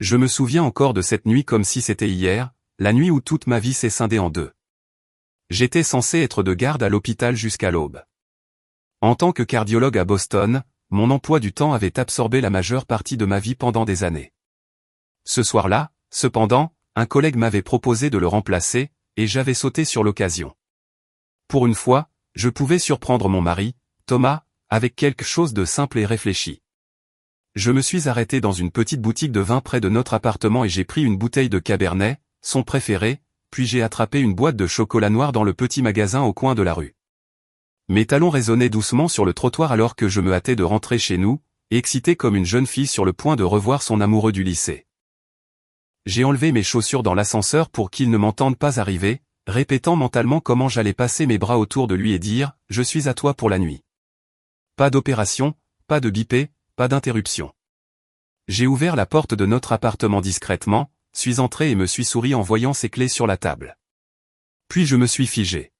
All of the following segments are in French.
Je me souviens encore de cette nuit comme si c'était hier, la nuit où toute ma vie s'est scindée en deux. J'étais censé être de garde à l'hôpital jusqu'à l'aube. En tant que cardiologue à Boston, mon emploi du temps avait absorbé la majeure partie de ma vie pendant des années. Ce soir-là, cependant, un collègue m'avait proposé de le remplacer, et j'avais sauté sur l'occasion. Pour une fois, je pouvais surprendre mon mari, Thomas, avec quelque chose de simple et réfléchi. Je me suis arrêté dans une petite boutique de vin près de notre appartement et j'ai pris une bouteille de Cabernet, son préféré, puis j'ai attrapé une boîte de chocolat noir dans le petit magasin au coin de la rue. Mes talons résonnaient doucement sur le trottoir alors que je me hâtais de rentrer chez nous, excité comme une jeune fille sur le point de revoir son amoureux du lycée. J'ai enlevé mes chaussures dans l'ascenseur pour qu'il ne m'entende pas arriver, répétant mentalement comment j'allais passer mes bras autour de lui et dire « Je suis à toi pour la nuit ». Pas d'opération, pas de bipé, pas d'interruption. J'ai ouvert la porte de notre appartement discrètement, suis entré et me suis souri en voyant ses clés sur la table. Puis je me suis figé.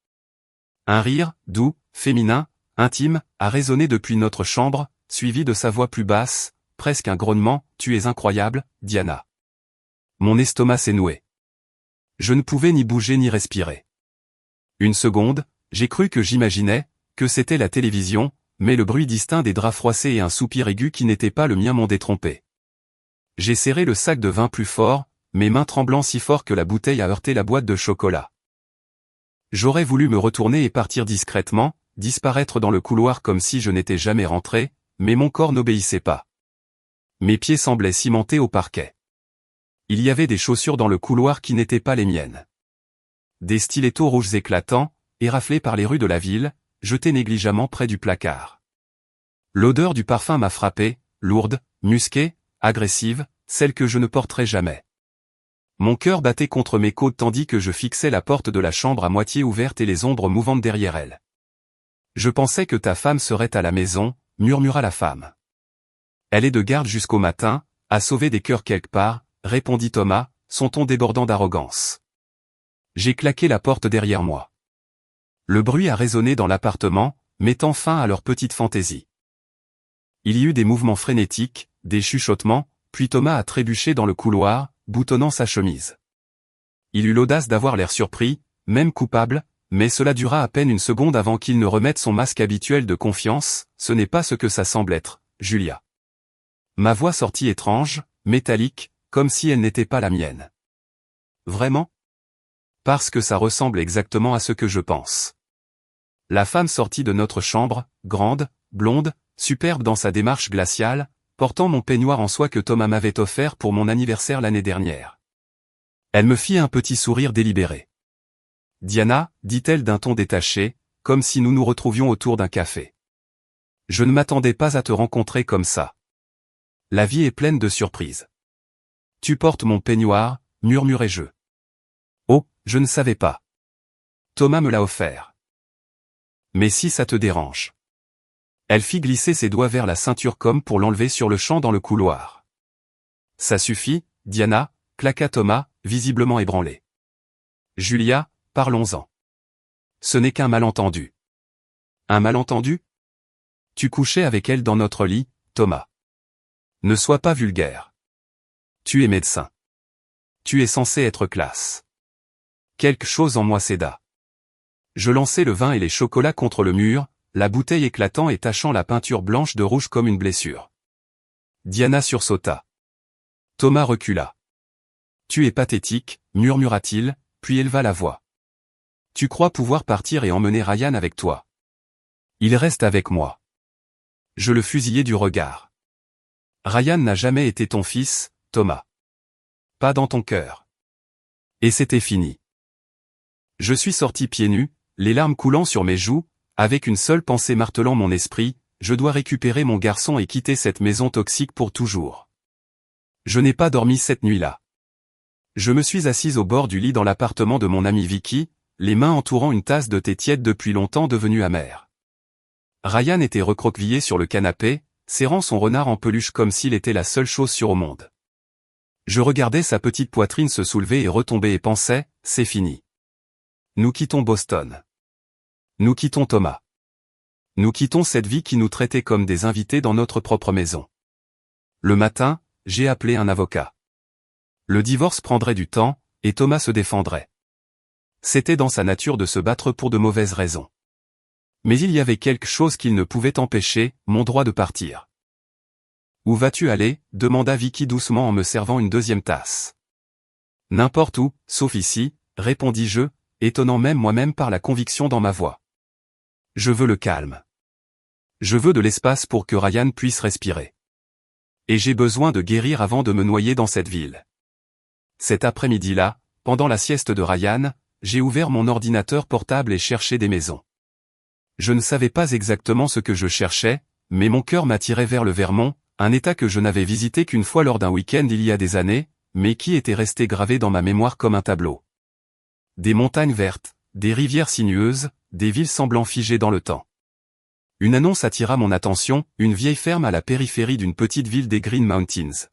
Un rire, doux, féminin, intime, a résonné depuis notre chambre, suivi de sa voix plus basse, presque un grognement, « Tu es incroyable, Diana ». Mon estomac s'est noué. Je ne pouvais ni bouger ni respirer. Une seconde, j'ai cru que j'imaginais, que c'était la télévision, mais le bruit distinct des draps froissés et un soupir aigu qui n'était pas le mien m'ont détrompé. J'ai serré le sac de vin plus fort, mes mains tremblant si fort que la bouteille a heurté la boîte de chocolat. J'aurais voulu me retourner et partir discrètement, disparaître dans le couloir comme si je n'étais jamais rentré, mais mon corps n'obéissait pas. Mes pieds semblaient cimentés au parquet. Il y avait des chaussures dans le couloir qui n'étaient pas les miennes. Des stilettos rouges éclatants, éraflés par les rues de la ville, jetés négligemment près du placard. L'odeur du parfum m'a frappé, lourde, musquée, agressive, celle que je ne porterai jamais. Mon cœur battait contre mes côtes tandis que je fixais la porte de la chambre à moitié ouverte et les ombres mouvantes derrière elle. Je pensais que ta femme serait à la maison, murmura la femme. Elle est de garde jusqu'au matin, à sauver des cœurs quelque part, répondit Thomas, son ton débordant d'arrogance. J'ai claqué la porte derrière moi. Le bruit a résonné dans l'appartement, mettant fin à leur petite fantaisie. Il y eut des mouvements frénétiques, des chuchotements, puis Thomas a trébuché dans le couloir, boutonnant sa chemise. Il eut l'audace d'avoir l'air surpris, même coupable, mais cela dura à peine une seconde avant qu'il ne remette son masque habituel de confiance, ce n'est pas ce que ça semble être, Julia. Ma voix sortit étrange, métallique, comme si elle n'était pas la mienne. Vraiment? Parce que ça ressemble exactement à ce que je pense. La femme sortit de notre chambre, grande, blonde, superbe dans sa démarche glaciale, portant mon peignoir en soie que Thomas m'avait offert pour mon anniversaire l'année dernière. Elle me fit un petit sourire délibéré. Diana, dit-elle d'un ton détaché, comme si nous nous retrouvions autour d'un café. Je ne m'attendais pas à te rencontrer comme ça. La vie est pleine de surprises. Tu portes mon peignoir, murmurai-je. Oh, je ne savais pas. Thomas me l'a offert. Mais si ça te dérange. Elle fit glisser ses doigts vers la ceinture comme pour l'enlever sur le champ dans le couloir. Ça suffit, Diana, claqua Thomas, visiblement ébranlé. Julia, parlons-en. Ce n'est qu'un malentendu. Un malentendu? Tu couchais avec elle dans notre lit, Thomas. Ne sois pas vulgaire. Tu es médecin. Tu es censé être classe. Quelque chose en moi céda. Je lançai le vin et les chocolats contre le mur, la bouteille éclatant et tachant la peinture blanche de rouge comme une blessure. Diana sursauta. Thomas recula. Tu es pathétique, murmura-t-il, puis éleva la voix. Tu crois pouvoir partir et emmener Ryan avec toi. Il reste avec moi. Je le fusillai du regard. Ryan n'a jamais été ton fils, Thomas. Pas dans ton cœur. Et c'était fini. Je suis sorti pieds nus, les larmes coulant sur mes joues, avec une seule pensée martelant mon esprit, je dois récupérer mon garçon et quitter cette maison toxique pour toujours. Je n'ai pas dormi cette nuit-là. Je me suis assise au bord du lit dans l'appartement de mon amie Vicky, les mains entourant une tasse de thé tiède depuis longtemps devenue amère. Ryan était recroquevillé sur le canapé, serrant son renard en peluche comme s'il était la seule chose sûre au monde. Je regardais sa petite poitrine se soulever et retomber et pensais, c'est fini. Nous quittons Boston. Nous quittons Thomas. Nous quittons cette vie qui nous traitait comme des invités dans notre propre maison. Le matin, j'ai appelé un avocat. Le divorce prendrait du temps, et Thomas se défendrait. C'était dans sa nature de se battre pour de mauvaises raisons. Mais il y avait quelque chose qu'il ne pouvait empêcher, mon droit de partir. Où vas-tu aller ? Demanda Vicky doucement en me servant une deuxième tasse. N'importe où, sauf ici, répondis-je, étonnant même moi-même par la conviction dans ma voix. Je veux le calme. Je veux de l'espace pour que Ryan puisse respirer. Et j'ai besoin de guérir avant de me noyer dans cette ville. Cet après-midi-là, pendant la sieste de Ryan, j'ai ouvert mon ordinateur portable et cherché des maisons. Je ne savais pas exactement ce que je cherchais, mais mon cœur m'attirait vers le Vermont, un état que je n'avais visité qu'une fois lors d'un week-end il y a des années, mais qui était resté gravé dans ma mémoire comme un tableau. Des montagnes vertes, des rivières sinueuses, des villes semblant figées dans le temps. Une annonce attira mon attention, une vieille ferme à la périphérie d'une petite ville des Green Mountains.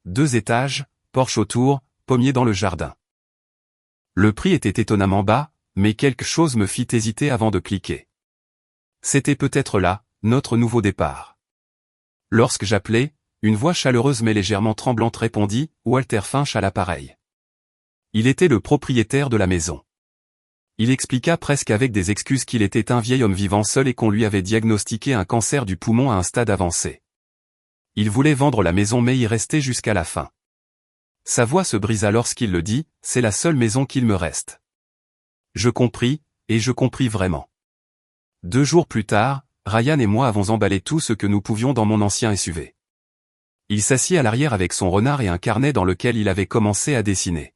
2 étages, porche autour, pommier dans le jardin. Le prix était étonnamment bas, mais quelque chose me fit hésiter avant de cliquer. C'était peut-être là, notre nouveau départ. Lorsque j'appelai, une voix chaleureuse mais légèrement tremblante répondit, Walter Finch à l'appareil. Il était le propriétaire de la maison. Il expliqua presque avec des excuses qu'il était un vieil homme vivant seul et qu'on lui avait diagnostiqué un cancer du poumon à un stade avancé. Il voulait vendre la maison mais y rester jusqu'à la fin. Sa voix se brisa lorsqu'il le dit, c'est la seule maison qu'il me reste. Je compris, et je compris vraiment. 2 jours plus tard, Ryan et moi avons emballé tout ce que nous pouvions dans mon ancien SUV. Il s'assit à l'arrière avec son renard et un carnet dans lequel il avait commencé à dessiner.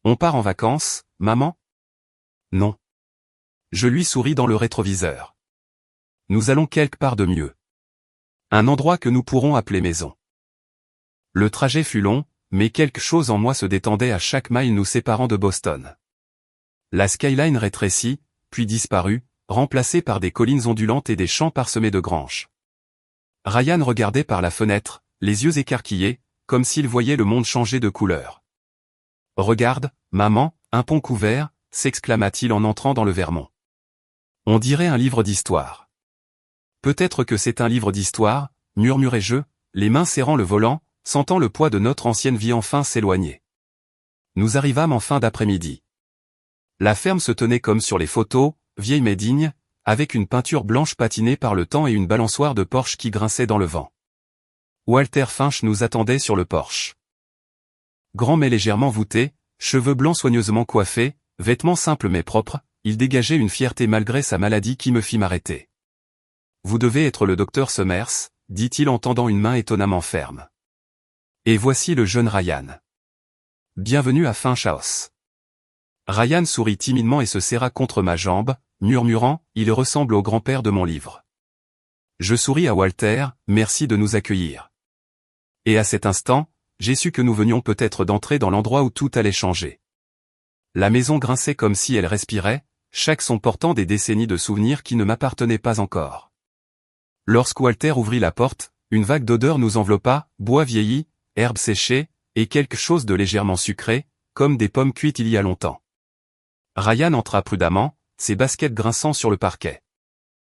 On part en vacances, maman ? Non. Je lui souris dans le rétroviseur. Nous allons quelque part de mieux. Un endroit que nous pourrons appeler maison. Le trajet fut long, mais quelque chose en moi se détendait à chaque mile nous séparant de Boston. La skyline rétrécit, puis disparut, remplacée par des collines ondulantes et des champs parsemés de granges. Ryan regardait par la fenêtre, les yeux écarquillés, comme s'il voyait le monde changer de couleur. « Regarde, maman, un pont couvert », s'exclama-t-il en entrant dans le Vermont. « On dirait un livre d'histoire. »« Peut-être que c'est un livre d'histoire, » murmurai-je, les mains serrant le volant, sentant le poids de notre ancienne vie enfin s'éloigner. Nous arrivâmes en fin d'après-midi. La ferme se tenait comme sur les photos, vieille mais digne, avec une peinture blanche patinée par le temps et une balançoire de porche qui grinçait dans le vent. Walter Finch nous attendait sur le porche. Grand mais légèrement voûté, cheveux blancs soigneusement coiffés, vêtements simples mais propres, il dégageait une fierté malgré sa maladie qui me fit m'arrêter. « Vous devez être le docteur Summers », dit-il en tendant une main étonnamment ferme. Et voici le jeune Ryan. Bienvenue à Finch House. Ryan sourit timidement et se serra contre ma jambe, murmurant, il ressemble au grand-père de mon livre. Je souris à Walter, merci de nous accueillir. Et à cet instant, j'ai su que nous venions peut-être d'entrer dans l'endroit où tout allait changer. La maison grinçait comme si elle respirait, chaque son portant des décennies de souvenirs qui ne m'appartenaient pas encore. Lorsque Walter ouvrit la porte, une vague d'odeur nous enveloppa, bois vieilli, herbes séchées, et quelque chose de légèrement sucré, comme des pommes cuites il y a longtemps. Ryan entra prudemment, ses baskets grinçant sur le parquet.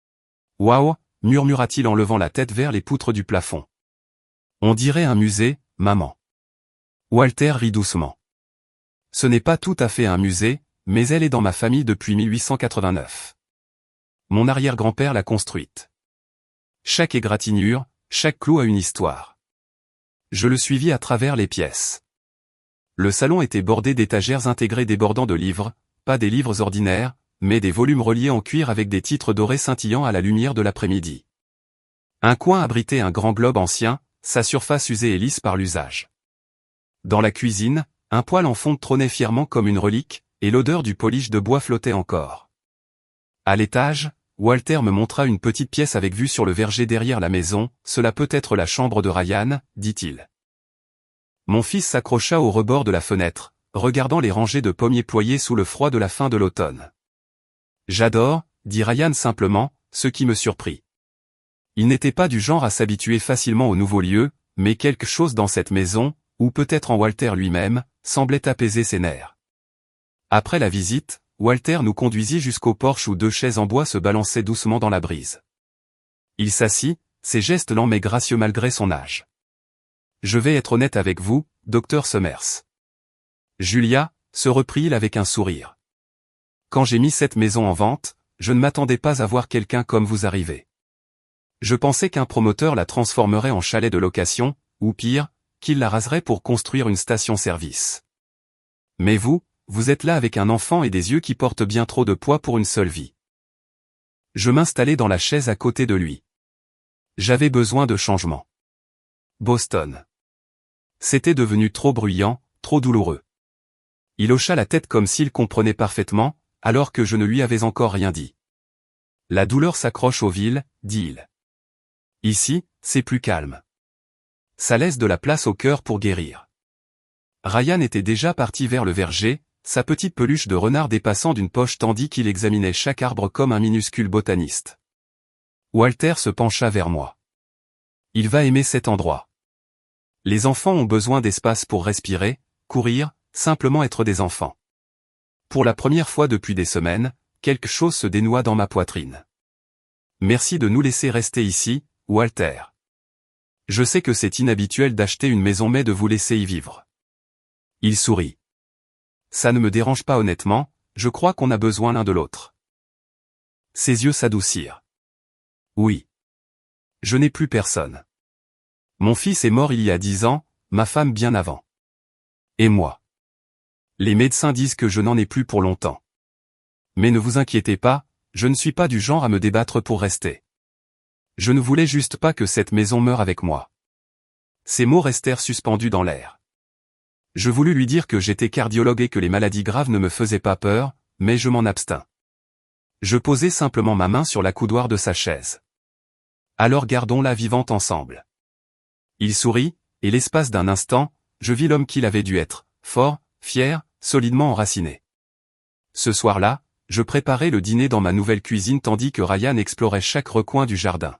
« Waouh !» murmura-t-il en levant la tête vers les poutres du plafond. « On dirait un musée, maman. » Walter rit doucement. « Ce n'est pas tout à fait un musée, mais elle est dans ma famille depuis 1889. Mon arrière-grand-père l'a construite. Chaque égratignure, chaque clou a une histoire. Je le suivis à travers les pièces. Le salon était bordé d'étagères intégrées débordant de livres, pas des livres ordinaires, mais des volumes reliés en cuir avec des titres dorés scintillant à la lumière de l'après-midi. Un coin abritait un grand globe ancien, sa surface usée et lisse par l'usage. Dans la cuisine, un poêle en fonte trônait fièrement comme une relique, et l'odeur du polish de bois flottait encore. À l'étage, Walter me montra une petite pièce avec vue sur le verger derrière la maison, cela peut être la chambre de Ryan, dit-il. Mon fils s'accrocha au rebord de la fenêtre, regardant les rangées de pommiers ployés sous le froid de la fin de l'automne. J'adore, dit Ryan simplement, ce qui me surprit. Il n'était pas du genre à s'habituer facilement aux nouveaux lieux, mais quelque chose dans cette maison, ou peut-être en Walter lui-même, semblait apaiser ses nerfs. Après la visite, Walter nous conduisit jusqu'au porche où 2 chaises en bois se balançaient doucement dans la brise. Il s'assit, ses gestes lents mais gracieux malgré son âge. Je vais être honnête avec vous, Dr Summers. Julia, se reprit-il avec un sourire. Quand j'ai mis cette maison en vente, je ne m'attendais pas à voir quelqu'un comme vous arriver. Je pensais qu'un promoteur la transformerait en chalet de location, ou pire, qu'il la raserait pour construire une station-service. Mais vous êtes là avec un enfant et des yeux qui portent bien trop de poids pour une seule vie. Je m'installai dans la chaise à côté de lui. J'avais besoin de changement. Boston. C'était devenu trop bruyant, trop douloureux. Il hocha la tête comme s'il comprenait parfaitement, alors que je ne lui avais encore rien dit. La douleur s'accroche aux villes, dit-il. Ici, c'est plus calme. Ça laisse de la place au cœur pour guérir. Ryan était déjà parti vers le verger, sa petite peluche de renard dépassant d'une poche tandis qu'il examinait chaque arbre comme un minuscule botaniste. Walter se pencha vers moi. Il va aimer cet endroit. Les enfants ont besoin d'espace pour respirer, courir, simplement être des enfants. Pour la première fois depuis des semaines, quelque chose se dénoua dans ma poitrine. Merci de nous laisser rester ici, Walter. Je sais que c'est inhabituel d'acheter une maison mais de vous laisser y vivre. Il sourit. Ça ne me dérange pas honnêtement, je crois qu'on a besoin l'un de l'autre. Ses yeux s'adoucirent. Oui. Je n'ai plus personne. Mon fils est mort il y a 10 ans, ma femme bien avant. Et moi. Les médecins disent que je n'en ai plus pour longtemps. Mais ne vous inquiétez pas, je ne suis pas du genre à me débattre pour rester. Je ne voulais juste pas que cette maison meure avec moi. Ces mots restèrent suspendus dans l'air. Je voulus lui dire que j'étais cardiologue et que les maladies graves ne me faisaient pas peur, mais je m'en abstins. Je posai simplement ma main sur l'accoudoir de sa chaise. Alors gardons-la vivante ensemble. Il sourit, et l'espace d'un instant, je vis l'homme qu'il avait dû être, fort, fier, solidement enraciné. Ce soir-là, je préparais le dîner dans ma nouvelle cuisine tandis que Ryan explorait chaque recoin du jardin.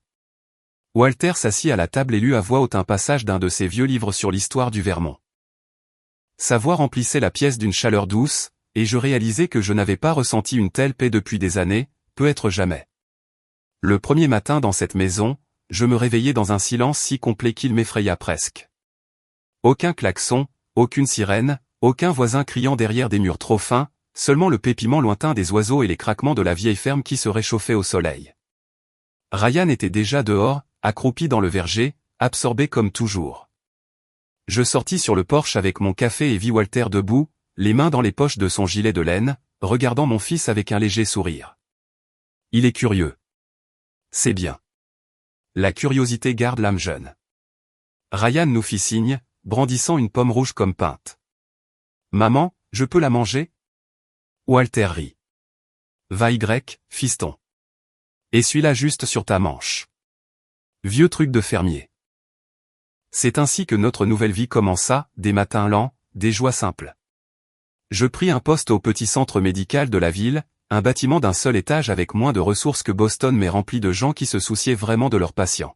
Walter s'assit à la table et lut à voix haute un passage d'un de ses vieux livres sur l'histoire du Vermont. Sa voix remplissait la pièce d'une chaleur douce, et je réalisais que je n'avais pas ressenti une telle paix depuis des années, peut-être jamais. Le premier matin dans cette maison, je me réveillai dans un silence si complet qu'il m'effraya presque. Aucun klaxon, aucune sirène, aucun voisin criant derrière des murs trop fins, seulement le pépiment lointain des oiseaux et les craquements de la vieille ferme qui se réchauffait au soleil. Ryan était déjà dehors, accroupi dans le verger, absorbé comme toujours. Je sortis sur le porche avec mon café et vis Walter debout, les mains dans les poches de son gilet de laine, regardant mon fils avec un léger sourire. Il est curieux. C'est bien. La curiosité garde l'âme jeune. Ryan nous fit signe, brandissant une pomme rouge comme peinte. Maman, je peux la manger? Walter rit. Va fiston. Essuie-la juste sur ta manche. Vieux truc de fermier. C'est ainsi que notre nouvelle vie commença, des matins lents, des joies simples. Je pris un poste au petit centre médical de la ville, un bâtiment d'un seul étage avec moins de ressources que Boston mais rempli de gens qui se souciaient vraiment de leurs patients.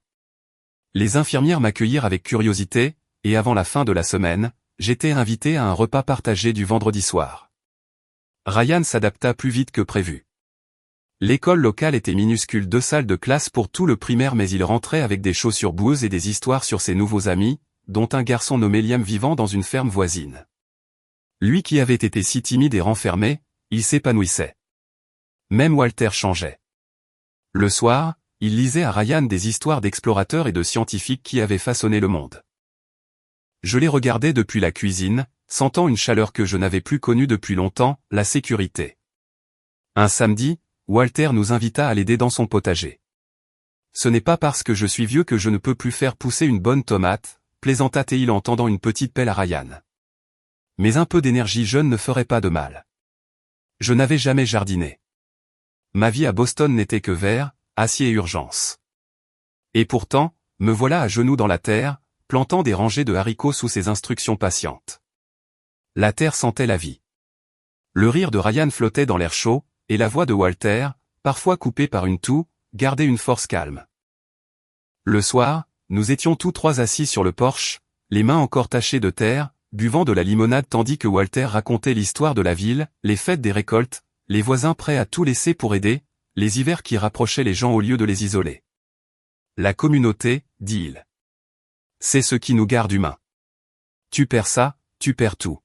Les infirmières m'accueillirent avec curiosité, et avant la fin de la semaine, j'étais invité à un repas partagé du vendredi soir. Ryan s'adapta plus vite que prévu. L'école locale était minuscule, 2 salles de classe pour tout le primaire mais il rentrait avec des chaussures boueuses et des histoires sur ses nouveaux amis, dont un garçon nommé Liam vivant dans une ferme voisine. Lui qui avait été si timide et renfermé, il s'épanouissait. Même Walter changeait. Le soir, il lisait à Ryan des histoires d'explorateurs et de scientifiques qui avaient façonné le monde. Je les regardais depuis la cuisine, sentant une chaleur que je n'avais plus connue depuis longtemps, la sécurité. Un samedi, Walter nous invita à l'aider dans son potager. Ce n'est pas parce que je suis vieux que je ne peux plus faire pousser une bonne tomate, plaisanta-t-il en tendant une petite pelle à Ryan. Mais un peu d'énergie jeune ne ferait pas de mal. Je n'avais jamais jardiné. Ma vie à Boston n'était que verre, acier et urgence. Et pourtant, me voilà à genoux dans la terre, plantant des rangées de haricots sous ses instructions patientes. La terre sentait la vie. Le rire de Ryan flottait dans l'air chaud, et la voix de Walter, parfois coupée par une toux, gardait une force calme. Le soir, nous étions tous trois assis sur le porche, les mains encore tachées de terre, buvant de la limonade tandis que Walter racontait l'histoire de la ville, les fêtes des récoltes, les voisins prêts à tout laisser pour aider, les hivers qui rapprochaient les gens au lieu de les isoler. La communauté, dit-il. C'est ce qui nous garde humains. Tu perds ça, tu perds tout.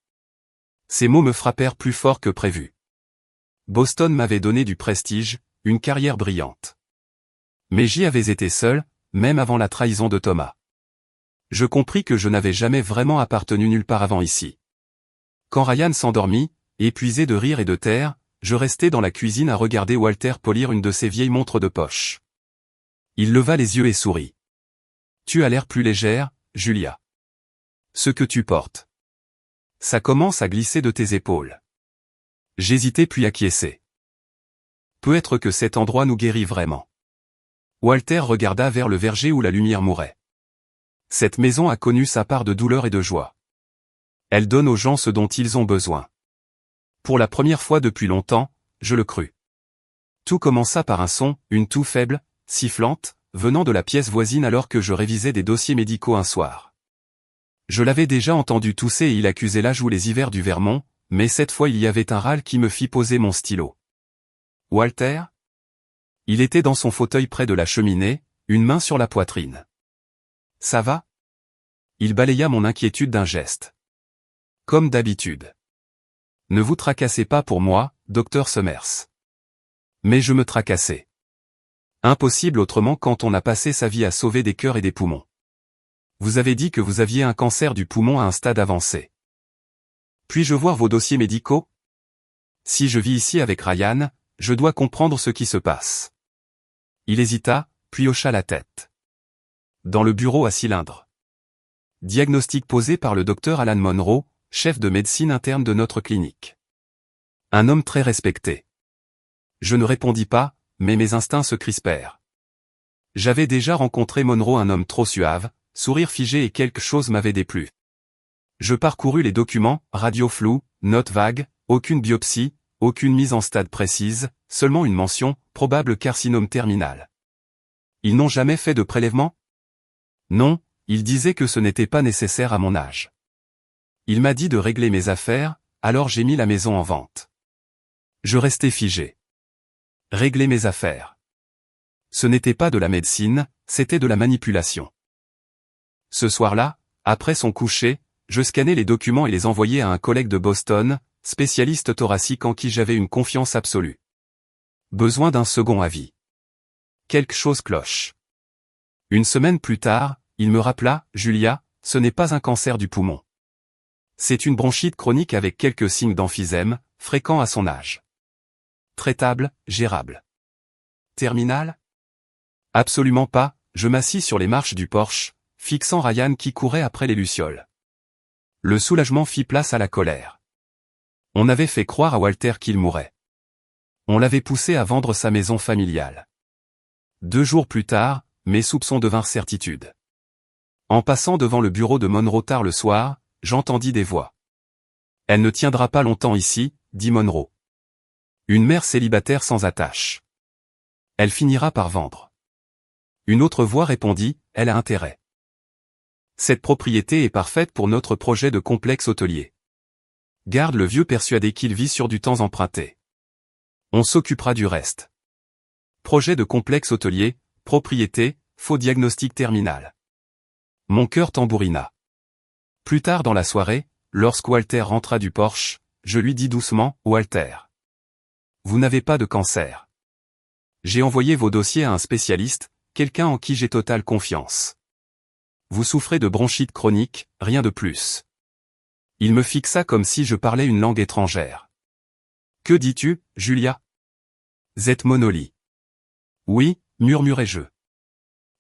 Ces mots me frappèrent plus fort que prévu. Boston m'avait donné du prestige, une carrière brillante. Mais j'y avais été seul, même avant la trahison de Thomas. Je compris que je n'avais jamais vraiment appartenu nulle part avant ici. Quand Ryan s'endormit, épuisé de rire et de terre, je restai dans la cuisine à regarder Walter polir une de ses vieilles montres de poche. Il leva les yeux et sourit. Tu as l'air plus légère, Julia. Ce que tu portes. Ça commence à glisser de tes épaules. J'hésitai puis acquiesçai. Peut-être que cet endroit nous guérit vraiment. Walter regarda vers le verger où la lumière mourait. Cette maison a connu sa part de douleur et de joie. Elle donne aux gens ce dont ils ont besoin. Pour la première fois depuis longtemps, je le crus. Tout commença par un son, une toux faible, sifflante, venant de la pièce voisine alors que je révisais des dossiers médicaux un soir. Je l'avais déjà entendu tousser et il accusait l'âge ou les hivers du Vermont, mais cette fois il y avait un râle qui me fit poser mon stylo. Walter ? Il était dans son fauteuil près de la cheminée, une main sur la poitrine. Ça va ? Il balaya mon inquiétude d'un geste. Comme d'habitude. Ne vous tracassez pas pour moi, docteur Summers. Mais je me tracassais. Impossible autrement quand on a passé sa vie à sauver des cœurs et des poumons. Vous avez dit que vous aviez un cancer du poumon à un stade avancé. Puis-je voir vos dossiers médicaux ? Si je vis ici avec Ryan, je dois comprendre ce qui se passe. Il hésita, puis hocha la tête. Dans le bureau à cylindre. Diagnostic posé par le docteur Alan Monroe, chef de médecine interne de notre clinique. Un homme très respecté. Je ne répondis pas, mais mes instincts se crispèrent. J'avais déjà rencontré Monroe, un homme trop suave, sourire figé et quelque chose m'avait déplu. Je parcourus les documents, radio floue, notes vagues, aucune biopsie, aucune mise en stade précise, seulement une mention, probable carcinome terminal. Ils n'ont jamais fait de prélèvement ? Non, il disait que ce n'était pas nécessaire à mon âge. Il m'a dit de régler mes affaires, alors j'ai mis la maison en vente. Je restai figé. Régler mes affaires. Ce n'était pas de la médecine, c'était de la manipulation. Ce soir-là, après son coucher, je scannais les documents et les envoyais à un collègue de Boston, spécialiste thoracique en qui j'avais une confiance absolue. Besoin d'un second avis. Quelque chose cloche. Une semaine plus tard, il me rappela, Julia, ce n'est pas un cancer du poumon. C'est une bronchite chronique avec quelques signes d'emphysème, fréquents à son âge. Traitable, gérable. Terminal ? Absolument pas, je m'assis sur les marches du porche, fixant Ryan qui courait après les lucioles. Le soulagement fit place à la colère. On avait fait croire à Walter qu'il mourrait. On l'avait poussé à vendre sa maison familiale. 2 jours plus tard, mes soupçons devinrent certitude. En passant devant le bureau de Monroe tard le soir, j'entendis des voix. « Elle ne tiendra pas longtemps ici », dit Monroe. « Une mère célibataire sans attache. Elle finira par vendre. » Une autre voix répondit, « Elle a intérêt. Cette propriété est parfaite pour notre projet de complexe hôtelier. Garde le vieux persuadé qu'il vit sur du temps emprunté. On s'occupera du reste. Projet de complexe hôtelier, propriété, faux diagnostic terminal. » Mon cœur tambourina. Plus tard dans la soirée, lorsque Walter rentra du porche, je lui dis doucement, « Walter. Vous n'avez pas de cancer. J'ai envoyé vos dossiers à un spécialiste, quelqu'un en qui j'ai totale confiance. Vous souffrez de bronchite chronique, rien de plus. » Il me fixa comme si je parlais une langue étrangère. « Que dis-tu, Julia ? Zet Monoli. »« Oui, murmurai-je.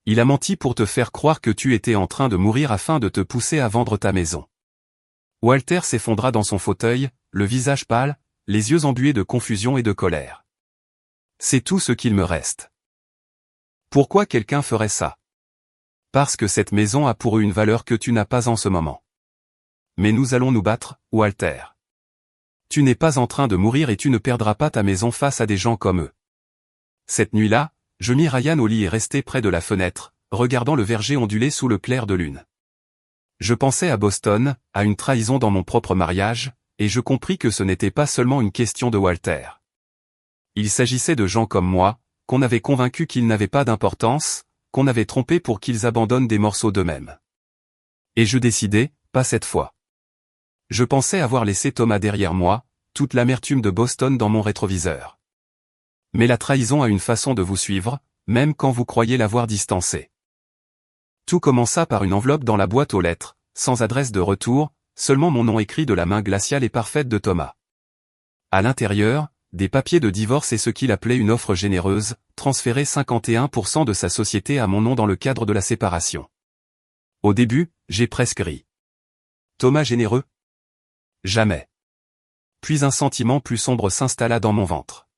Il a menti pour te faire croire que tu étais en train de mourir afin de te pousser à vendre ta maison. » Walter s'effondra dans son fauteuil, le visage pâle, les yeux embués de confusion et de colère. « C'est tout ce qu'il me reste. » Pourquoi quelqu'un ferait ça ? Parce que cette maison a pour eux une valeur que tu n'as pas en ce moment. Mais nous allons nous battre, Walter. Tu n'es pas en train de mourir et tu ne perdras pas ta maison face à des gens comme eux. Cette nuit-là, je mis Ryan au lit et restai près de la fenêtre, regardant le verger onduler sous le clair de lune. Je pensais à Boston, à une trahison dans mon propre mariage, et je compris que ce n'était pas seulement une question de Walter. Il s'agissait de gens comme moi, qu'on avait convaincus qu'ils n'avaient pas d'importance, qu'on avait trompés pour qu'ils abandonnent des morceaux d'eux-mêmes. Et je décidai, pas cette fois. Je pensais avoir laissé Thomas derrière moi, toute l'amertume de Boston dans mon rétroviseur. Mais la trahison a une façon de vous suivre, même quand vous croyez l'avoir distancé. Tout commença par une enveloppe dans la boîte aux lettres, sans adresse de retour, seulement mon nom écrit de la main glaciale et parfaite de Thomas. À l'intérieur, des papiers de divorce et ce qu'il appelait une offre généreuse, transférer 51% de sa société à mon nom dans le cadre de la séparation. Au début, j'ai presque ri. Thomas généreux? Jamais. Puis un sentiment plus sombre s'installa dans mon ventre.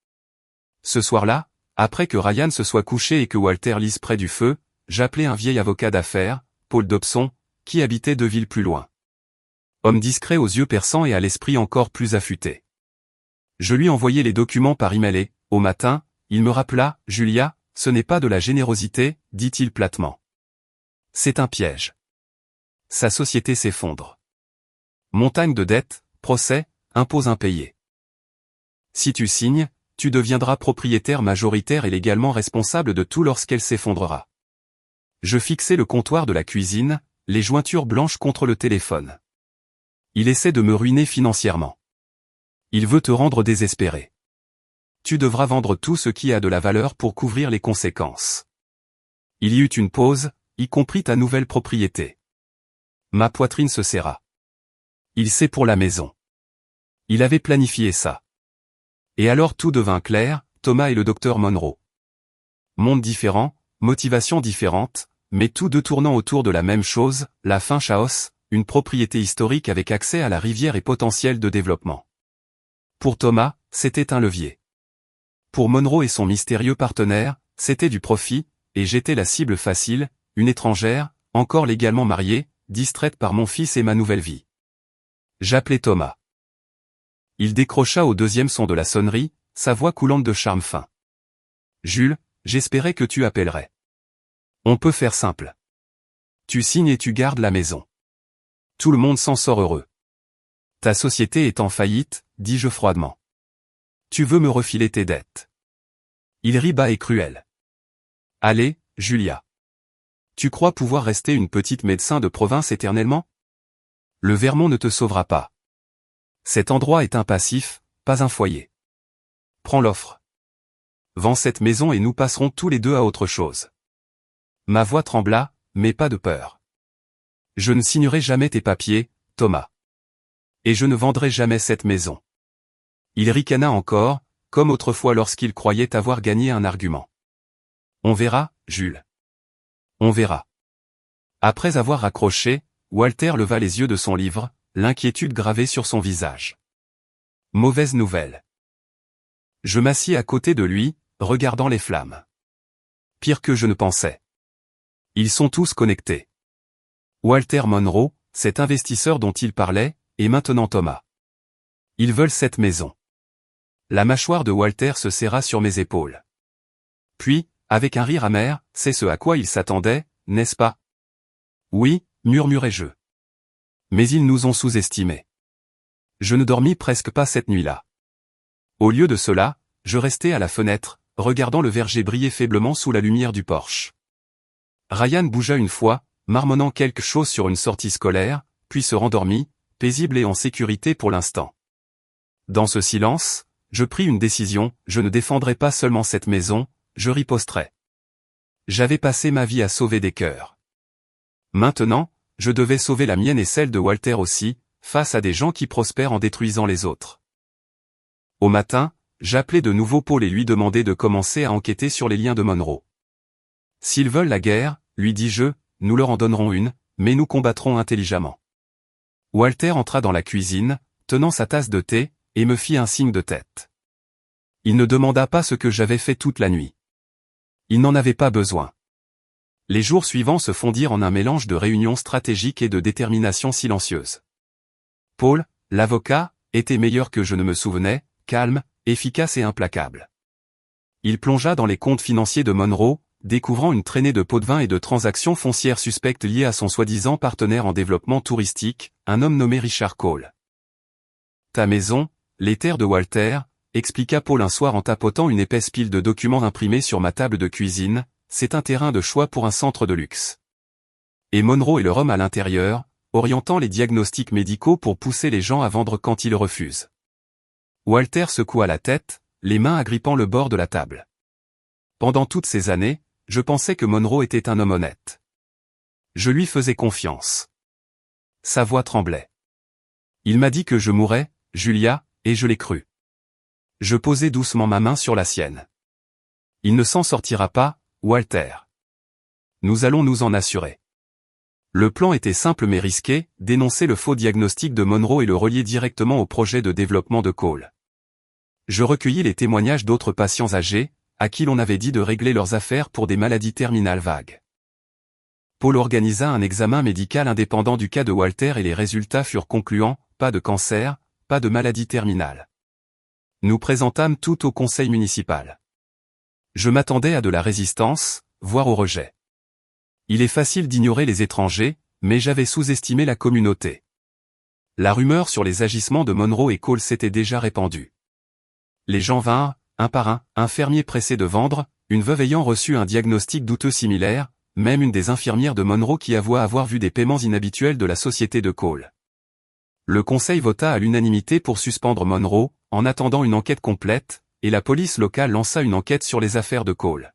Ce soir-là, après que Ryan se soit couché et que Walter lise près du feu, j'appelai un vieil avocat d'affaires, Paul Dobson, qui habitait 2 villes plus loin. Homme discret aux yeux perçants et à l'esprit encore plus affûté. Je lui envoyai les documents par email et, au matin, il me rappela, « Julia, ce n'est pas de la générosité, dit-il platement. C'est un piège. Sa société s'effondre. Montagne de dettes, procès, impôts impayés. Si tu signes, tu deviendras propriétaire majoritaire et légalement responsable de tout lorsqu'elle s'effondrera. » Je fixai le comptoir de la cuisine, les jointures blanches contre le téléphone. Il essaie de me ruiner financièrement. Il veut te rendre désespéré. Tu devras vendre tout ce qui a de la valeur pour couvrir les conséquences. Il y eut une pause, y compris ta nouvelle propriété. Ma poitrine se serra. Il sait pour la maison. Il avait planifié ça. Et alors tout devint clair, Thomas et le docteur Monroe. Monde différent, motivation différente, mais tous deux tournant autour de la même chose, la fin Chaos, une propriété historique avec accès à la rivière et potentiel de développement. Pour Thomas, c'était un levier. Pour Monroe et son mystérieux partenaire, c'était du profit, et j'étais la cible facile, une étrangère, encore légalement mariée, distraite par mon fils et ma nouvelle vie. J'appelai Thomas. Il décrocha au deuxième son de la sonnerie, sa voix coulante de charme fin. « Jules, j'espérais que tu appellerais. On peut faire simple. Tu signes et tu gardes la maison. Tout le monde s'en sort heureux. Ta société est en faillite, dis-je froidement. Tu veux me refiler tes dettes. » Il rit bas et cruel. « Allez, Julia. Tu crois pouvoir rester une petite médecin de province éternellement? Le Vermont ne te sauvera pas. Cet endroit est un passif, pas un foyer. Prends l'offre. Vends cette maison et nous passerons tous les deux à autre chose. » Ma voix trembla, mais pas de peur. « Je ne signerai jamais tes papiers, Thomas. Et je ne vendrai jamais cette maison. » Il ricana encore, comme autrefois lorsqu'il croyait avoir gagné un argument. « On verra, Jules. On verra. » Après avoir raccroché, Walter leva les yeux de son livre, l'inquiétude gravée sur son visage. Mauvaise nouvelle. Je m'assis à côté de lui, regardant les flammes. Pire que je ne pensais. Ils sont tous connectés. Walter Monroe, cet investisseur dont il parlait, et maintenant Thomas. Ils veulent cette maison. La mâchoire de Walter se serra sur mes épaules. Puis, avec un rire amer, c'est ce à quoi il s'attendait, n'est-ce pas? Oui, murmurai-je. Mais ils nous ont sous-estimés. Je ne dormis presque pas cette nuit-là. Au lieu de cela, je restais à la fenêtre, regardant le verger briller faiblement sous la lumière du porche. Ryan bougea une fois, marmonnant quelque chose sur une sortie scolaire, puis se rendormit, paisible et en sécurité pour l'instant. Dans ce silence, je pris une décision, je ne défendrai pas seulement cette maison, je riposterai. J'avais passé ma vie à sauver des cœurs. Maintenant, je devais sauver la mienne et celle de Walter aussi, face à des gens qui prospèrent en détruisant les autres. Au matin, j'appelai de nouveau Paul et lui demandai de commencer à enquêter sur les liens de Monroe. S'ils veulent la guerre, lui dis-je, nous leur en donnerons une, mais nous combattrons intelligemment. Walter entra dans la cuisine, tenant sa tasse de thé, et me fit un signe de tête. Il ne demanda pas ce que j'avais fait toute la nuit. Il n'en avait pas besoin. Les jours suivants se fondirent en un mélange de réunions stratégiques et de détermination silencieuse. Paul, l'avocat, était meilleur que je ne me souvenais, calme, efficace et implacable. Il plongea dans les comptes financiers de Monroe, découvrant une traînée de pots de vin et de transactions foncières suspectes liées à son soi-disant partenaire en développement touristique, un homme nommé Richard Cole. « Ta maison, les terres de Walter », expliqua Paul un soir en tapotant une épaisse pile de documents imprimés sur ma table de cuisine, c'est un terrain de choix pour un centre de luxe. Et Monroe et leur homme à l'intérieur, orientant les diagnostics médicaux pour pousser les gens à vendre quand ils refusent. Walter secoua la tête, les mains agrippant le bord de la table. Pendant toutes ces années, je pensais que Monroe était un homme honnête. Je lui faisais confiance. Sa voix tremblait. Il m'a dit que je mourrais, Julia, et je l'ai cru. Je posai doucement ma main sur la sienne. Il ne s'en sortira pas, Walter. Nous allons nous en assurer. Le plan était simple mais risqué, dénoncer le faux diagnostic de Monroe et le relier directement au projet de développement de Cole. Je recueillis les témoignages d'autres patients âgés, à qui l'on avait dit de régler leurs affaires pour des maladies terminales vagues. Paul organisa un examen médical indépendant du cas de Walter et les résultats furent concluants, pas de cancer, pas de maladie terminale. Nous présentâmes tout au conseil municipal. Je m'attendais à de la résistance, voire au rejet. Il est facile d'ignorer les étrangers, mais j'avais sous-estimé la communauté. La rumeur sur les agissements de Monroe et Cole s'était déjà répandue. Les gens vinrent, un par un fermier pressé de vendre, une veuve ayant reçu un diagnostic douteux similaire, même une des infirmières de Monroe qui avoua avoir vu des paiements inhabituels de la société de Cole. Le conseil vota à l'unanimité pour suspendre Monroe, en attendant une enquête complète, et la police locale lança une enquête sur les affaires de Cole.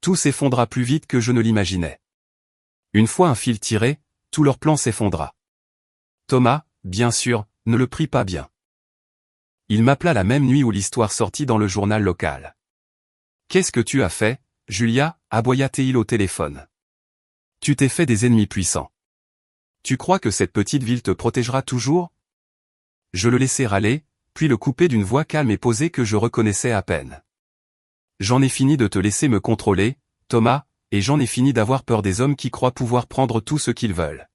Tout s'effondra plus vite que je ne l'imaginais. Une fois un fil tiré, tout leur plan s'effondra. Thomas, bien sûr, ne le prit pas bien. Il m'appela la même nuit où l'histoire sortit dans le journal local. « Qu'est-ce que tu as fait, Julia » aboya-t-il au téléphone. « Tu t'es fait des ennemis puissants. Tu crois que cette petite ville te protégera toujours ?» Je le laissai râler, puis le coupai d'une voix calme et posée que je reconnaissais à peine. « J'en ai fini de te laisser me contrôler, Thomas, et j'en ai fini d'avoir peur des hommes qui croient pouvoir prendre tout ce qu'ils veulent.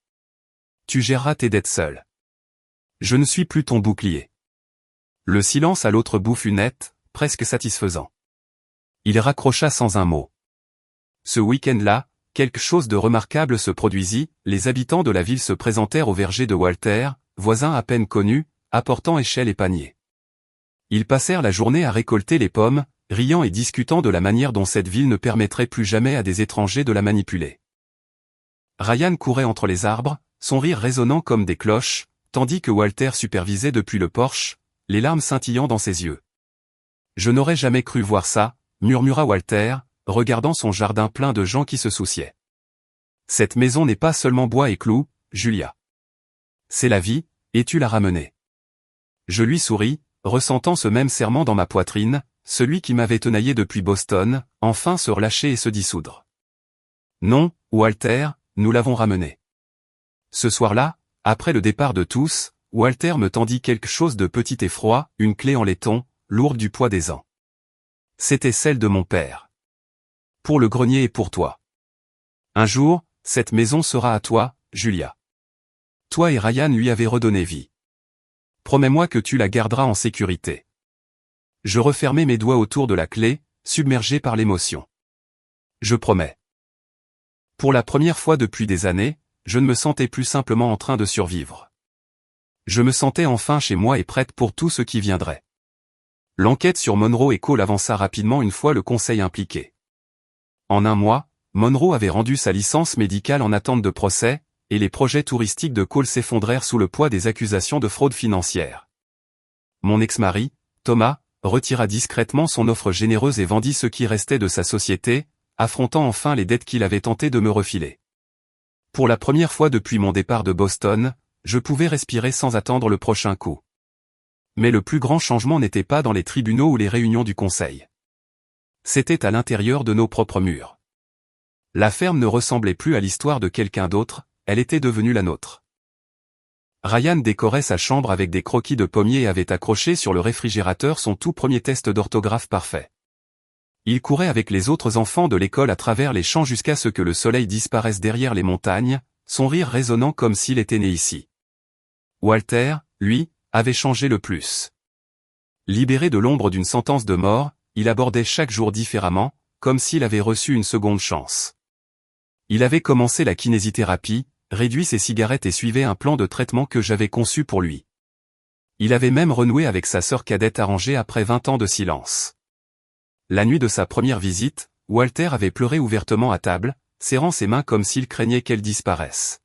Tu géreras tes dettes seul. Je ne suis plus ton bouclier. » Le silence à l'autre bout fut net, presque satisfaisant. Il raccrocha sans un mot. Ce week-end-là, quelque chose de remarquable se produisit, les habitants de la ville se présentèrent au verger de Walter, voisins à peine connus, apportant échelles et paniers. Ils passèrent la journée à récolter les pommes, riant et discutant de la manière dont cette ville ne permettrait plus jamais à des étrangers de la manipuler. Ryan courait entre les arbres, son rire résonnant comme des cloches, tandis que Walter supervisait depuis le porche, les larmes scintillant dans ses yeux. « Je n'aurais jamais cru voir ça », murmura Walter, regardant son jardin plein de gens qui se souciaient. « Cette maison n'est pas seulement bois et clous, Julia. C'est la vie, et tu l'as ramenée. » Je lui souris, ressentant ce même serrement dans ma poitrine, celui qui m'avait tenaillé depuis Boston, enfin se relâcher et se dissoudre. « Non, Walter, nous l'avons ramenée. » Ce soir-là, après le départ de tous, Walter me tendit quelque chose de petit et froid, une clé en laiton, lourde du poids des ans. C'était celle de mon père. « Pour le grenier et pour toi. Un jour, cette maison sera à toi, Julia. Toi et Ryan lui avez redonné vie. Promets-moi que tu la garderas en sécurité. » Je refermai mes doigts autour de la clé, submergé par l'émotion. « Je promets. » Pour la première fois depuis des années, je ne me sentais plus simplement en train de survivre. Je me sentais enfin chez moi et prête pour tout ce qui viendrait. L'enquête sur Monroe et Cole avança rapidement une fois le conseil impliqué. En un mois, Monroe avait rendu sa licence médicale en attente de procès, et les projets touristiques de Cole s'effondrèrent sous le poids des accusations de fraude financière. Mon ex-mari, Thomas, retira discrètement son offre généreuse et vendit ce qui restait de sa société, affrontant enfin les dettes qu'il avait tenté de me refiler. Pour la première fois depuis mon départ de Boston, je pouvais respirer sans attendre le prochain coup. Mais le plus grand changement n'était pas dans les tribunaux ou les réunions du conseil. C'était à l'intérieur de nos propres murs. La ferme ne ressemblait plus à l'histoire de quelqu'un d'autre, elle était devenue la nôtre. Ryan décorait sa chambre avec des croquis de pommiers et avait accroché sur le réfrigérateur son tout premier test d'orthographe parfait. Il courait avec les autres enfants de l'école à travers les champs jusqu'à ce que le soleil disparaisse derrière les montagnes, son rire résonnant comme s'il était né ici. Walter, lui, avait changé le plus. Libéré de l'ombre d'une sentence de mort, il abordait chaque jour différemment, comme s'il avait reçu une seconde chance. Il avait commencé la kinésithérapie, réduit ses cigarettes et suivait un plan de traitement que j'avais conçu pour lui. Il avait même renoué avec sa sœur cadette arrangée après 20 ans de silence. La nuit de sa première visite, Walter avait pleuré ouvertement à table, serrant ses mains comme s'il craignait qu'elles disparaissent.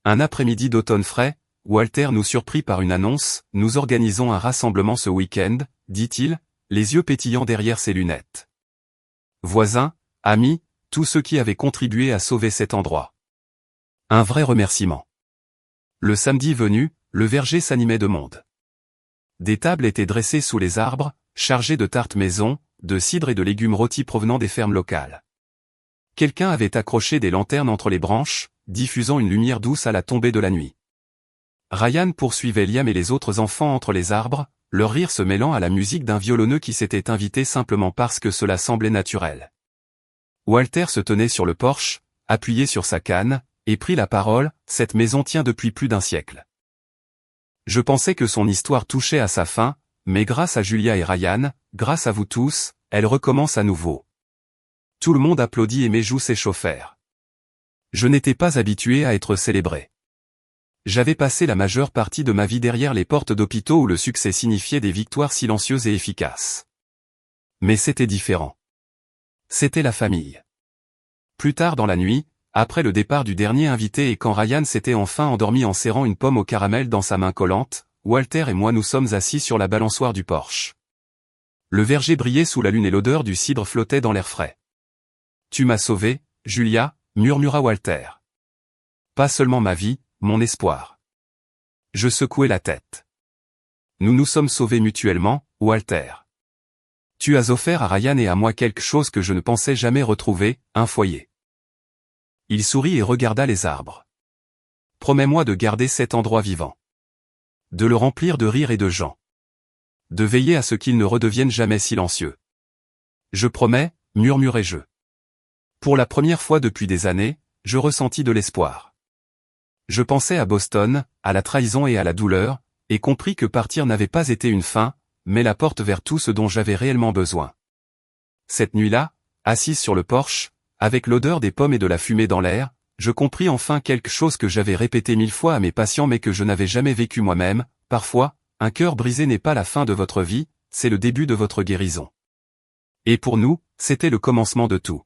Un après-midi d'automne frais, Walter nous surprit par une annonce, « Nous organisons un rassemblement ce week-end », dit-il, les yeux pétillants derrière ses lunettes. Voisins, amis, tous ceux qui avaient contribué à sauver cet endroit. Un vrai remerciement. Le samedi venu, le verger s'animait de monde. Des tables étaient dressées sous les arbres, chargées de tartes maison, de cidre et de légumes rôtis provenant des fermes locales. Quelqu'un avait accroché des lanternes entre les branches, diffusant une lumière douce à la tombée de la nuit. Ryan poursuivait Liam et les autres enfants entre les arbres, leur rire se mêlant à la musique d'un violonneux qui s'était invité simplement parce que cela semblait naturel. Walter se tenait sur le porche, appuyé sur sa canne, et prit la parole, « Cette maison tient depuis plus d'un siècle. Je pensais que son histoire touchait à sa fin, mais grâce à Julia et Ryan, grâce à vous tous, elle recommence à nouveau. » Tout le monde applaudit et mes joues s'échauffèrent. Je n'étais pas habitué à être célébré. J'avais passé la majeure partie de ma vie derrière les portes d'hôpitaux où le succès signifiait des victoires silencieuses et efficaces. Mais c'était différent. C'était la famille. Plus tard dans la nuit, après le départ du dernier invité et quand Ryan s'était enfin endormi en serrant une pomme au caramel dans sa main collante, Walter et moi nous sommes assis sur la balançoire du porche. Le verger brillait sous la lune et l'odeur du cidre flottait dans l'air frais. « Tu m'as sauvé, Julia », murmura Walter. « Pas seulement ma vie, mon espoir. » Je secouai la tête. « Nous nous sommes sauvés mutuellement, Walter. Tu as offert à Ryan et à moi quelque chose que je ne pensais jamais retrouver, un foyer. » Il sourit et regarda les arbres. « Promets-moi de garder cet endroit vivant. De le remplir de rires et de gens. De veiller à ce qu'il ne redevienne jamais silencieux. »« Je promets, » murmurai-je. Pour la première fois depuis des années, je ressentis de l'espoir. Je pensais à Boston, à la trahison et à la douleur, et compris que partir n'avait pas été une fin, mais la porte vers tout ce dont j'avais réellement besoin. Cette nuit-là, assise sur le porche, avec l'odeur des pommes et de la fumée dans l'air, je compris enfin quelque chose que j'avais répété 1000 fois à mes patients mais que je n'avais jamais vécu moi-même, parfois, un cœur brisé n'est pas la fin de votre vie, c'est le début de votre guérison. Et pour nous, c'était le commencement de tout.